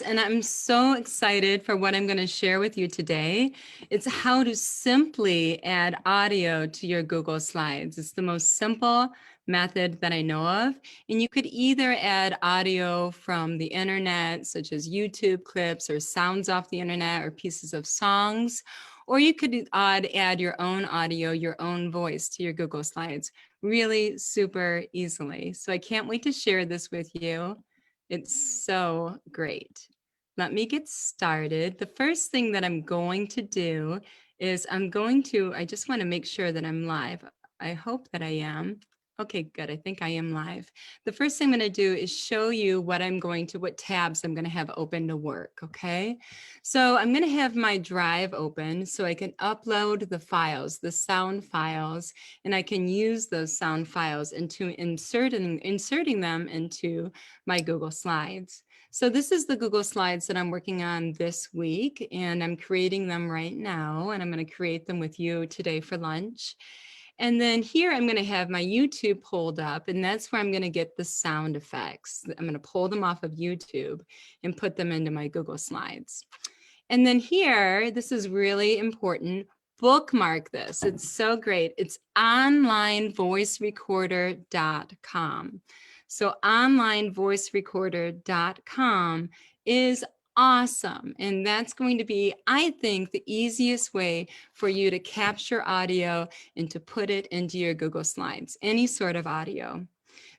And I'm so excited for what I'm going to share with you today. It's how to simply add audio to your Google Slides. It's the most simple method that I know of. And you could either add audio from the internet, such as YouTube clips or sounds off the internet or pieces of songs, or you could add your own audio, your own voice to your Google Slides really super easily. So I can't wait to share this with you. It's so great. Let me get started. The first thing that I'm going to do is I just want to make sure that I'm live. I hope that I am. Okay, good. I think I am live. The first thing I'm going to do is show you what tabs I'm going to have open to work, okay? So I'm going to have my drive open so I can upload the files, the sound files, and I can use those sound files into inserting them into my Google Slides. So this is the Google Slides that I'm working on this week, and I'm creating them right now, and I'm going to create them with you today for lunch. And then here I'm going to have my YouTube pulled up, and that's where I'm going to get the sound effects. I'm going to pull them off of YouTube and put them into my Google Slides. And then here, this is really important, bookmark this. It's so great. It's onlinevoicerecorder.com. So onlinevoicerecorder.com is awesome. And that's going to be, I think, the easiest way for you to capture audio and to put it into your Google Slides, any sort of audio.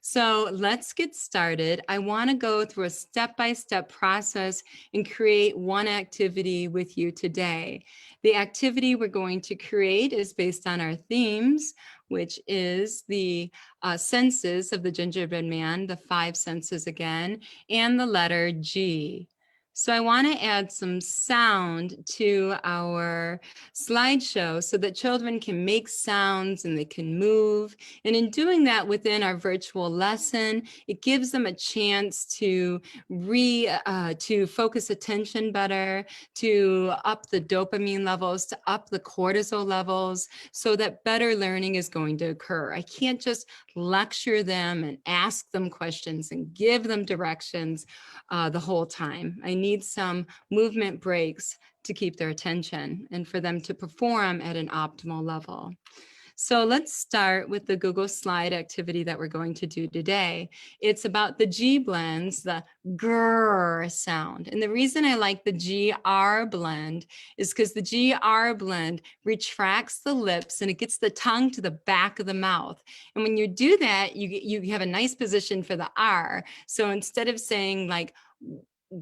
So let's get started. I want to go through a step-by-step process and create one activity with you today. The activity we're going to create is based on our themes, which is the senses of the gingerbread man, the 5 senses again, and the letter G. So I want to add some sound to our slideshow so that children can make sounds and they can move. And in doing that within our virtual lesson, it gives them a chance to focus attention better, to up the dopamine levels, to up the cortisol levels, so that better learning is going to occur. I can't just lecture them and ask them questions and give them directions the whole time. I need some movement breaks to keep their attention and for them to perform at an optimal level. So let's start with the Google slide activity that we're going to do today. It's about the G blends, the grrr sound. And the reason I like the GR blend is because the GR blend retracts the lips and it gets the tongue to the back of the mouth. And when you do that, you have a nice position for the R. So instead of saying like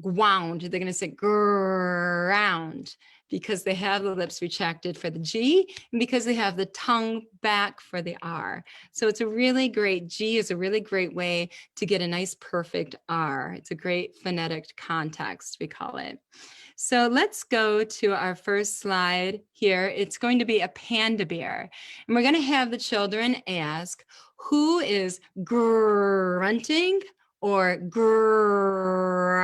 ground, they're going to say ground, because they have the lips retracted for the G and because they have the tongue back for the R. So it's a really great, G is a really great way to get a nice perfect R. It's a great phonetic context, we call it. So let's go to our first slide here. It's going to be a panda bear. And we're going to have the children ask, who is grunting or growling?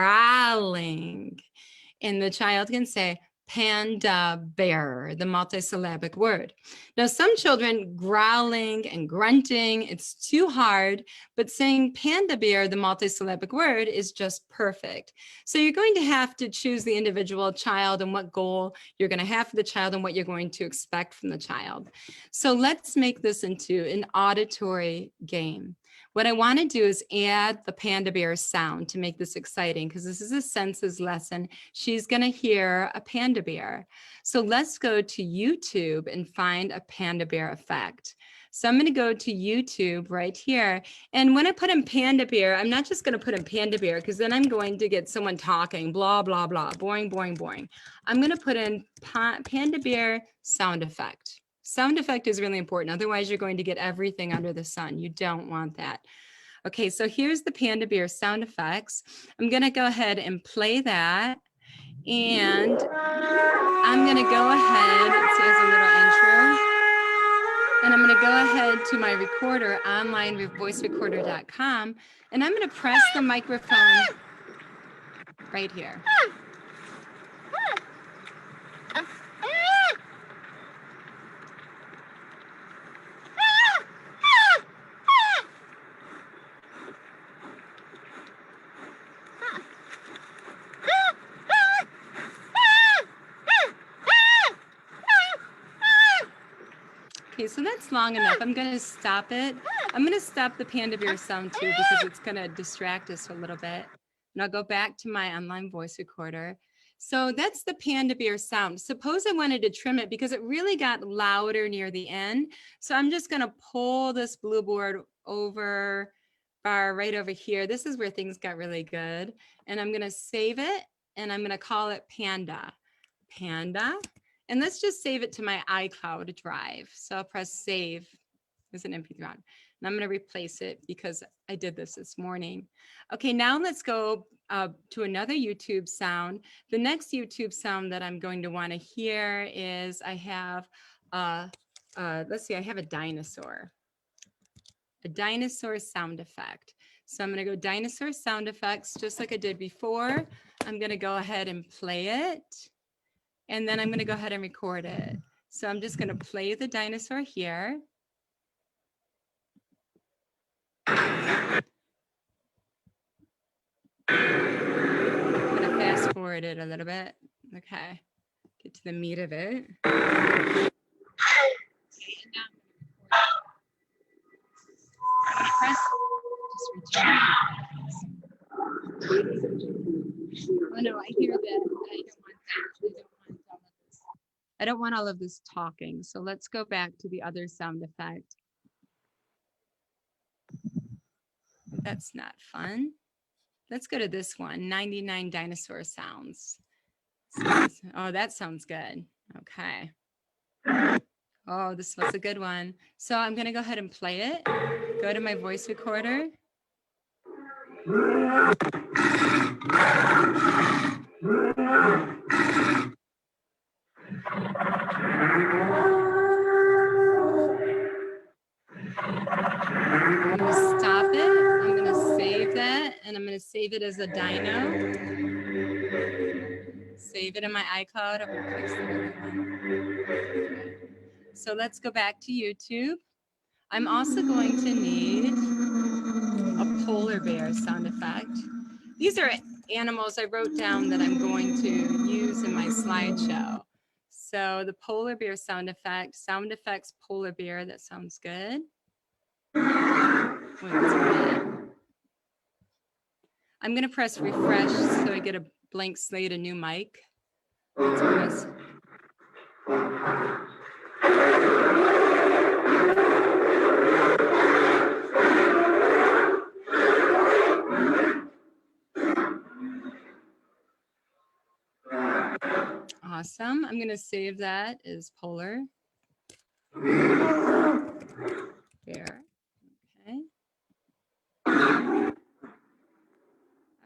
And the child can say, Panda Bear, the multisyllabic word. Now, some children growling and grunting, it's too hard, but saying Panda Bear, the multisyllabic word, is just perfect. So you're going to have to choose the individual child and what goal you're going to have for the child and what you're going to expect from the child. So let's make this into an auditory game. What I want to do is add the Panda Bear sound to make this exciting, because this is a senses lesson. She's going to hear a panda bear. So let's go to YouTube and find a panda bear effect. So I'm going to go to YouTube right here. And when I put in panda bear, I'm not just going to put in panda bear, because then I'm going to get someone talking, blah, blah, blah, boring, boring, boring. I'm going to put in panda bear sound effect. Sound effect is really important. Otherwise, you're going to get everything under the sun. You don't want that. Okay, so here's the Panda Bear sound effects. I'm going to go ahead and play that. And I'm going to go ahead, it says a little intro. And I'm going to go ahead to my recorder, onlinevoicerecorder.com, and I'm going to press the microphone right here. Okay, so that's long enough. I'm going to stop it. I'm going to stop the Panda Bear sound too because it's going to distract us a little bit. And I'll go back to my online voice recorder. So that's the Panda Bear sound. Suppose I wanted to trim it because it really got louder near the end. So I'm just going to pull this blue bar right over here. This is where things got really good. And I'm going to save it and I'm going to call it Panda. And let's just save it to my iCloud drive. So I'll press save as an MP3 on. And I'm going to replace it because I did this morning. Okay, now let's go to another YouTube sound. The next YouTube sound that I'm going to want to hear is I have, let's see, I have a dinosaur sound effect. So I'm going to go dinosaur sound effects just like I did before. I'm going to go ahead and play it. And then I'm going to go ahead and record it. So I'm just going to play the dinosaur here. I'm going to fast forward it a little bit. Okay, get to the meat of it. Oh no, I hear that. I don't want all of this talking. So let's go back to the other sound effect. That's not fun. Let's go to this one, 99 dinosaur sounds. Oh, that sounds good. Okay. Oh, this was a good one. So I'm going to go ahead and play it. Go to my voice recorder. I'm going to stop it. I'm going to save that, and I'm going to save it as a dino. Save it in my iCloud. I'm going to fix the other one. So let's go back to YouTube. I'm also going to need a polar bear sound effect. These are animals I wrote down that I'm going to use in my slideshow. So the polar bear sound effects polar bear, that sounds good. I'm going to press refresh so I get a blank slate, a new mic. Let's press. Awesome. I'm going to save that as polar bear. Okay. All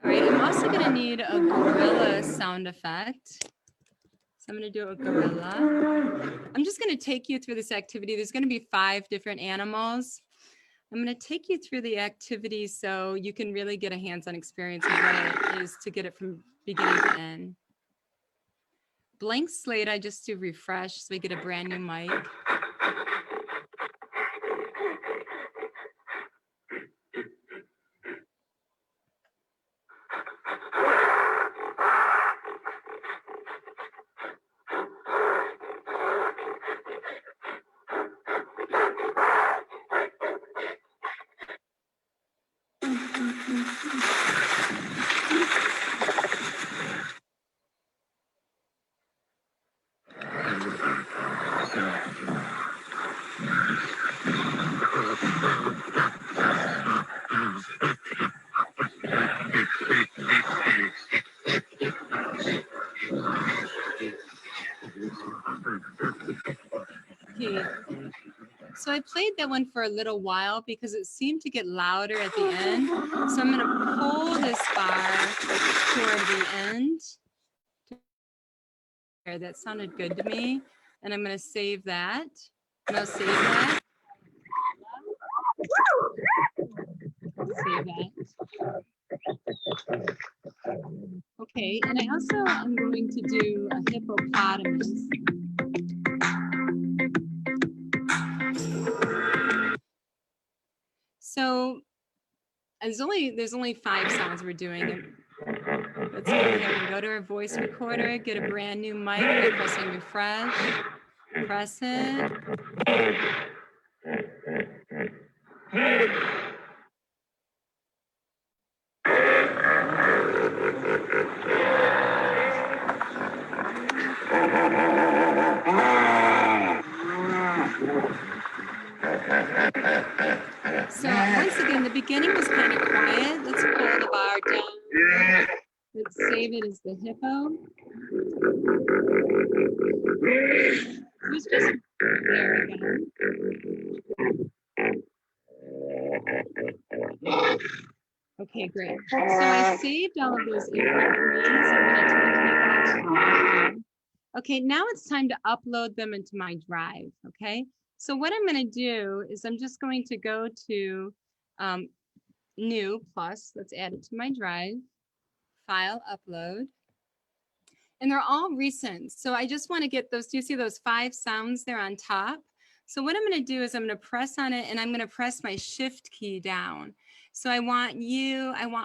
right. I'm also going to need a gorilla sound effect. So I'm going to do a gorilla. I'm just going to take you through this activity. There's going to be 5 different animals. I'm going to take you through the activity so you can really get a hands-on experience of what it is to get it from beginning to end. Blank slate, I just do refresh so we get a brand new mic. Okay. So I played that one for a little while because it seemed to get louder at the end. So I'm going to pull this bar toward the end. That sounded good to me. And I'm going to save that. And I'll save that. Save that. Okay, and I also am going to do a hippopotamus. So there's only 5 sounds we're doing. Let's go ahead and go to our voice recorder, get a brand new mic by pressing refresh. Press it. So once again, the beginning was kind of quiet. Let's pull the bar down. Let's save it as the hippo. It was just, there we go. Okay, great. So I saved all of those MP3s. Okay, now it's time to upload them into my drive, okay? So what I'm gonna do is I'm just going to go to new plus, let's add it to my drive, file, upload. And they're all recent. So I just wanna get those, do you see those 5 sounds there on top? So what I'm gonna do is I'm gonna press on it and I'm gonna press my shift key down. So I want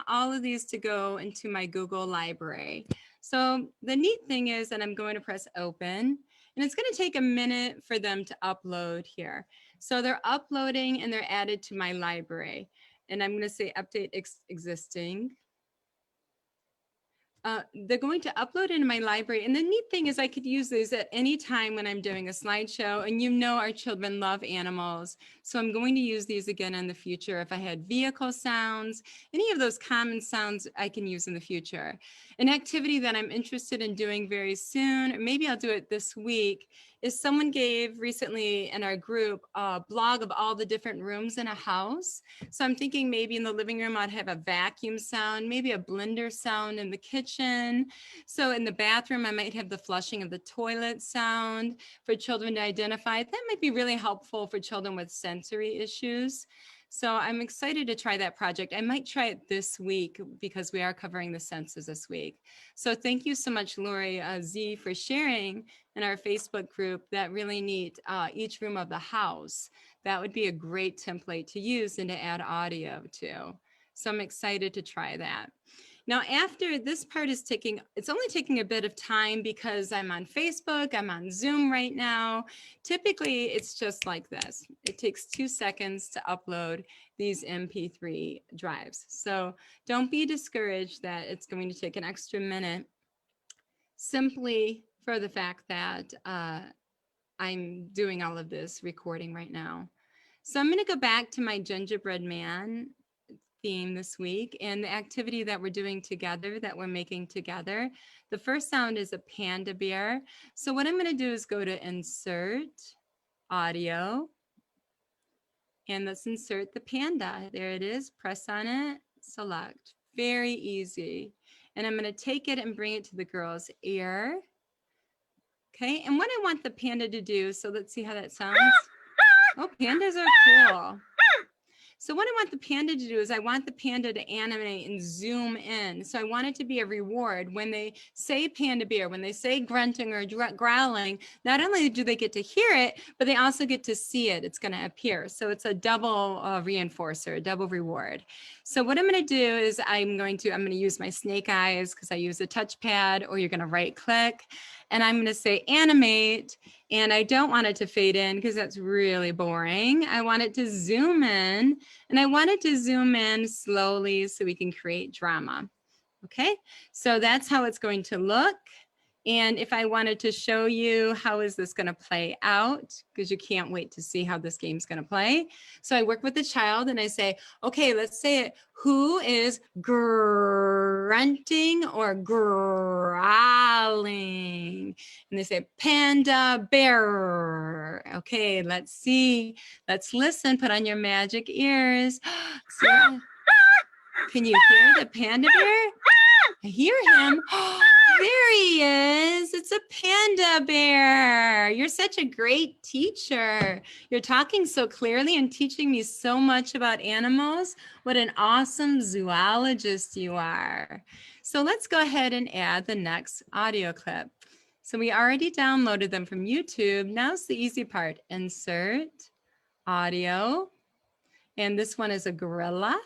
all of these to go into my Google library. So the neat thing is that I'm going to press open and it's gonna take a minute for them to upload here. So they're uploading and they're added to my library. And I'm gonna say update existing. They're going to upload into my library. And the neat thing is I could use these at any time when I'm doing a slideshow. And you know our children love animals. So I'm going to use these again in the future. If I had vehicle sounds, any of those common sounds I can use in the future. An activity that I'm interested in doing very soon, or maybe I'll do it this week, is someone gave recently in our group a blog of all the different rooms in a house. So I'm thinking maybe in the living room, I'd have a vacuum sound, maybe a blender sound in the kitchen. So in the bathroom, I might have the flushing of the toilet sound for children to identify. That might be really helpful for children with sensory issues. So I'm excited to try that project. I might try it this week because we are covering the senses this week. So thank you so much, Lori Z, for sharing in our Facebook group that really neat each room of the house. That would be a great template to use and to add audio to. So I'm excited to try that. Now, after this part is it's only taking a bit of time because I'm on Facebook, I'm on Zoom right now. Typically, it's just like this. It takes 2 seconds to upload these MP3 drives. So don't be discouraged that it's going to take an extra minute simply for the fact that I'm doing all of this recording right now. So I'm going to go back to my gingerbread man theme this week and the activity that we're doing together, that we're making together. The first sound is a panda bear. So what I'm going to do is go to insert audio and let's insert the panda. There it is. Press on it, select. Very easy. And I'm going to take it and bring it to the girl's ear. Okay, and what I want the panda to do, so let's see how that sounds. Oh, pandas are cool. So what I want the panda to do is I want the panda to animate and zoom in. So I want it to be a reward. When they say panda bear, when they say grunting or growling, not only do they get to hear it, but they also get to see it. It's going to appear. So it's a double reinforcer, a double reward. So what I'm going to do is I'm going to use my snake eyes because I use a touchpad, or you're going to right click. And I'm going to say animate. And I don't want it to fade in because that's really boring. I want it to zoom in, and I want it to zoom in slowly so we can create drama. Okay, so that's how it's going to look. And if I wanted to show you how is this going to play out, because you can't wait to see how this game's going to play. So I work with the child and I say, okay, let's say it. Who is grunting or growling? And they say, Panda Bear. Okay, let's see. Let's listen. Put on your magic ears. So, can you hear the Panda Bear? I hear him. There he is. It's a panda bear. You're such a great teacher. You're talking so clearly and teaching me so much about animals. What an awesome zoologist you are. So let's go ahead and add the next audio clip. So we already downloaded them from YouTube. Now's the easy part. Insert audio. And this one is a gorilla.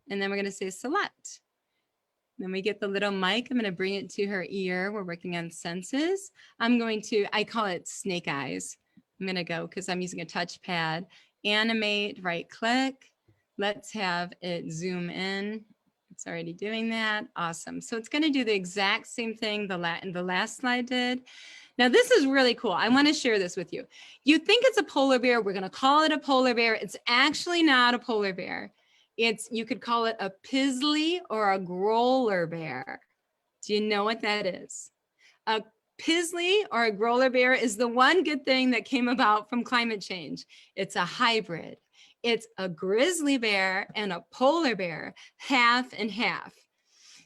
And then we're going to say select. Then we get the little mic. I'm going to bring it to her ear. We're working on senses. I call it snake eyes. I'm going to go because I'm using a touchpad. Animate, right click. Let's have it zoom in. It's already doing that. Awesome. So it's going to do the exact same thing the last slide did. Now, this is really cool. I want to share this with you. You think it's a polar bear. We're going to call it a polar bear. It's actually not a polar bear. You could call it a pizzly or a growler bear. Do you know what that is? A pizzly or a growler bear is the one good thing that came about from climate change. It's a hybrid. It's a grizzly bear and a polar bear, half and half.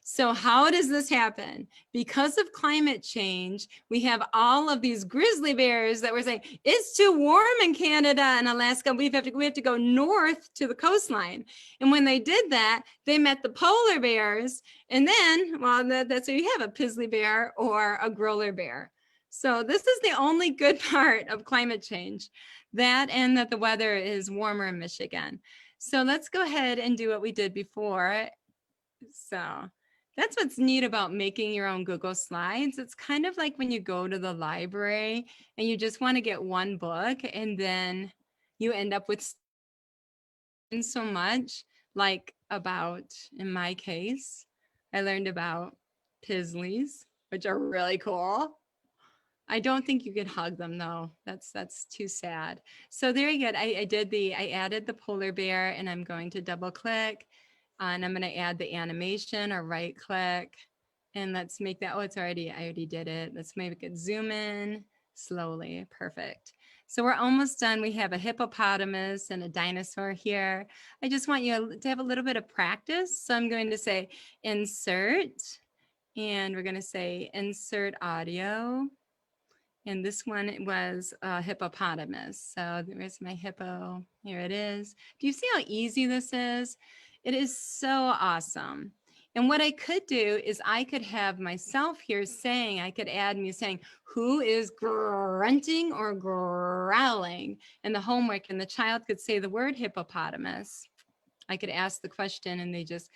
So how does this happen? Because of climate change, we have all of these grizzly bears that were saying, it's too warm in Canada and Alaska. We have to go north to the coastline. And when they did that, they met the polar bears. And then, well, that's where you have a pizzly bear or a growler bear. So this is the only good part of climate change, that and that the weather is warmer in Michigan. So let's go ahead and do what we did before. So that's what's neat about making your own Google Slides. It's kind of like when you go to the library and you just want to get one book and then you end up with so much, like about, in my case, I learned about pizzlies, which are really cool. I don't think you could hug them though. That's too sad. So there you go. I added the polar bear and I'm going to double click. And I'm going to add the animation or right click. And let's make that, I already did it. Let's make it zoom in slowly. Perfect. So we're almost done. We have a hippopotamus and a dinosaur here. I just want you to have a little bit of practice. So I'm going to say insert, and we're going to say insert audio. And this one was a hippopotamus. So there's my hippo. Here it is. Do you see how easy this is? It is so awesome. And what I could do is I could have myself here saying, I could add me saying, who is grunting or growling? And the homework, and the child could say the word hippopotamus. I could ask the question and they just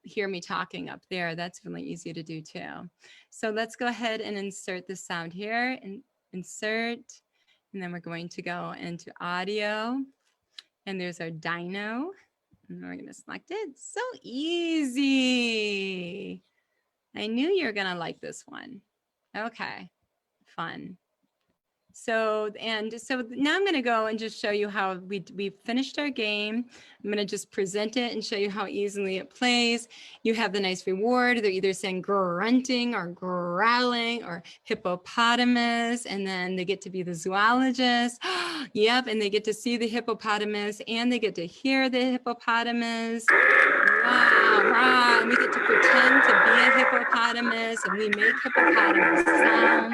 hear me talking up there. That's really easy to do too. So let's go ahead and insert the sound here and insert. And then we're going to go into audio. And there's our dino. And we're going to select it. So easy. I knew you were going to like this one. Okay, fun. So now I'm going to go and just show you how we finished our game. I'm going to just present it and show you how easily it plays. You have the nice reward. They're either saying grunting or growling or hippopotamus, and then they get to be the zoologist. Yep, and they get to see the hippopotamus and they get to hear the hippopotamus. Wow, wow. And we get to pretend to be a hippopotamus and we make hippopotamus sounds.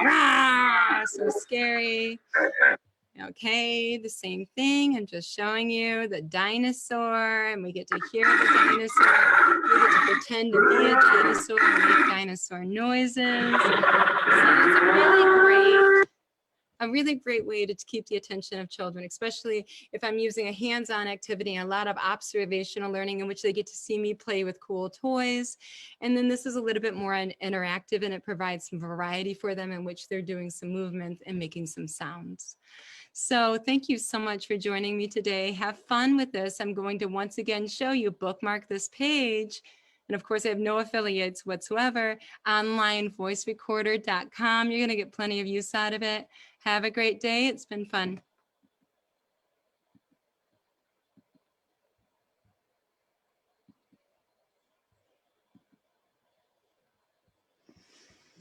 Wow, so scary. Okay, the same thing. I'm just showing you the dinosaur, and we get to hear the dinosaur. We get to pretend to be a dinosaur and make dinosaur noises. So it's a really great way to keep the attention of children, especially if I'm using a hands-on activity and a lot of observational learning in which they get to see me play with cool toys. And then this is a little bit more interactive, and it provides some variety for them in which they're doing some movement and making some sounds. So thank you so much for joining me today. Have fun with this. I'm going to once again show you, bookmark this page. And of course, I have no affiliates whatsoever. Onlinevoicerecorder.com. You're going to get plenty of use out of it. Have a great day. It's been fun.